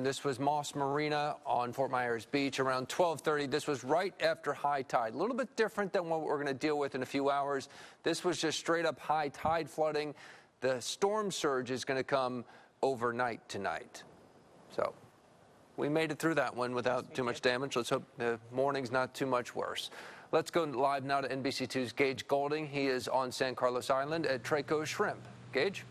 This was Moss Marina on Fort Myers Beach around 12:30. This was right after high tide. A little bit different than what we're going to deal with in a few hours. This was just straight up high tide flooding. The storm surge is going to come overnight tonight. So we made it through that one without too much damage. Let's hope the morning's not too much worse. Let's go live now to NBC2's Gage Goulding. He is on San Carlos Island at Traco Shrimp. Gage?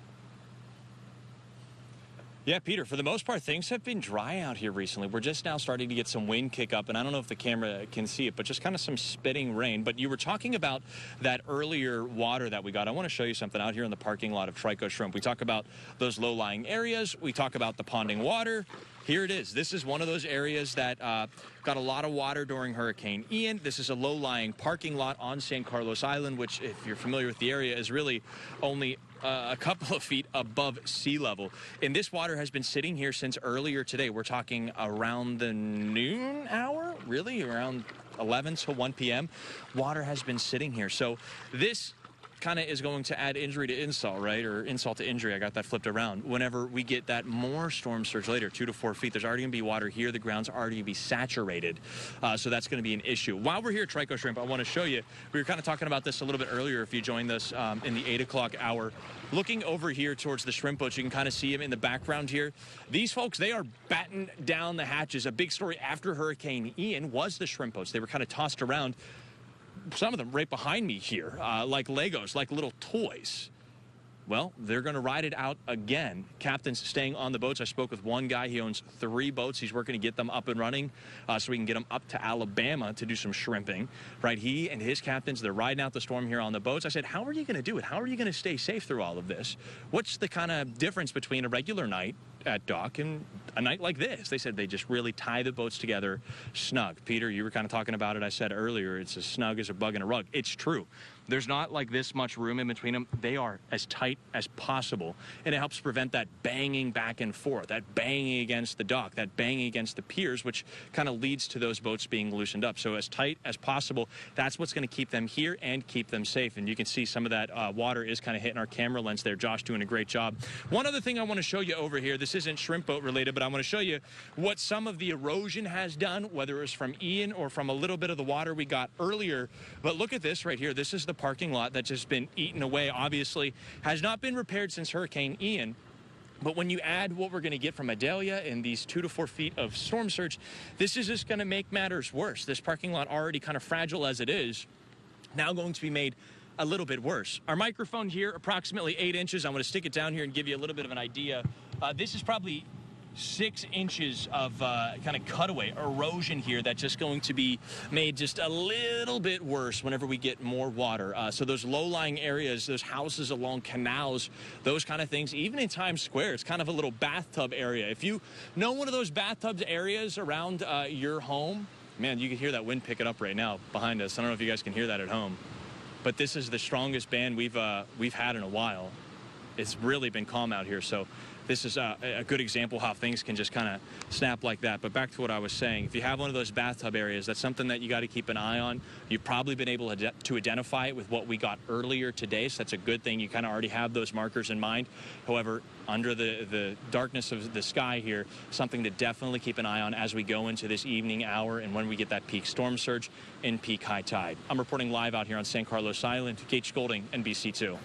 Yeah, Peter, for the most part, things have been dry out here recently. We're just now starting to get some wind kick up, and I don't know if the camera can see it, but just kind of some spitting rain. But you were talking about that earlier water that we got. I want to show you something out here in the parking lot of Traco Shrimp. We talk about those low-lying areas. We talk about the ponding water. Here it is. This is one of those areas that got a lot of water during Hurricane Ian. This is a low-lying parking lot on San Carlos Island, which, if you're familiar with the area, is really only a couple of feet above sea level. And this water has been sitting here since earlier today. We're talking around the noon hour, really, around 11 to 1 p.m. Water has been sitting here. So this kind of is going to add injury to insult, right? Or insult to injury. I got that flipped around. Whenever we get that more storm surge later, 2 to 4 feet, there's already going to be water here. The ground's already going to be saturated. So that's going to be an issue. While we're here at Traco Shrimp, I want to show you, we were kind of talking about this a little bit earlier if you joined us in the 8 o'clock hour. Looking over here towards the shrimp boats, you can kind of see them in the background here. These folks, they are batting down the hatches. A big story after Hurricane Ian was the shrimp boats. They were kind of tossed around. Some of them right behind me here, like Legos, like little toys. Well, they're going to ride it out again. Captains staying on the boats. I spoke with one guy. He owns 3 boats. He's working to get them up and running so we can get them up to Alabama to do some shrimping. Right? He and his captains, they're riding out the storm here on the boats. I said, how are you going to do it? How are you going to stay safe through all of this? What's the kind of difference between a regular night at dock and a night like this? They said they just really tie the boats together snug. Peter, you were kind of talking about it. I said earlier, it's as snug as a bug in a rug. It's true. There's not like this much room in between them. They are as tight as possible, and it helps prevent that banging back and forth, that banging against the dock, that banging against the piers, which kind of leads to those boats being loosened up. So as tight as possible, that's what's going to keep them here and keep them safe. And you can see some of that water is kind of hitting our camera lens there. Josh doing a great job. One other thing I want to show you over here, this isn't shrimp boat related, but I want to show you what some of the erosion has done, whether it's from Ian or from a little bit of the water we got earlier. But look at this right here. This is the parking lot that's just been eaten away. Obviously has not been repaired since Hurricane Ian. But when you add what we're going to get from Idalia and these 2 to 4 feet of storm surge, this is just going to make matters worse. This parking lot, already kind of fragile as it is, now going to be made a little bit worse. Our microphone here, approximately 8 inches. I'm going to stick it down here and give you a little bit of an idea. This is probably 6 inches of kind of cutaway erosion here that's just going to be made just a little bit worse whenever we get more water. So those low-lying areas, those houses along canals, those kind of things, even in Times Square, it's kind of a little bathtub area. If you know one of those bathtub areas around your home, man, you can hear that wind picking up right now behind us. I don't know if you guys can hear that at home, but this is the strongest band we've had in a while. It's really been calm out here, so this is a good example how things can just kind of snap like that. But back to what I was saying, if you have one of those bathtub areas, that's something that you got to keep an eye on. You've probably been able to identify it with what we got earlier today, so that's a good thing. You kind of already have those markers in mind. However, under the darkness of the sky here, something to definitely keep an eye on as we go into this evening hour and when we get that peak storm surge and peak high tide. I'm reporting live out here on San Carlos Island. Gage Goulding, NBC2.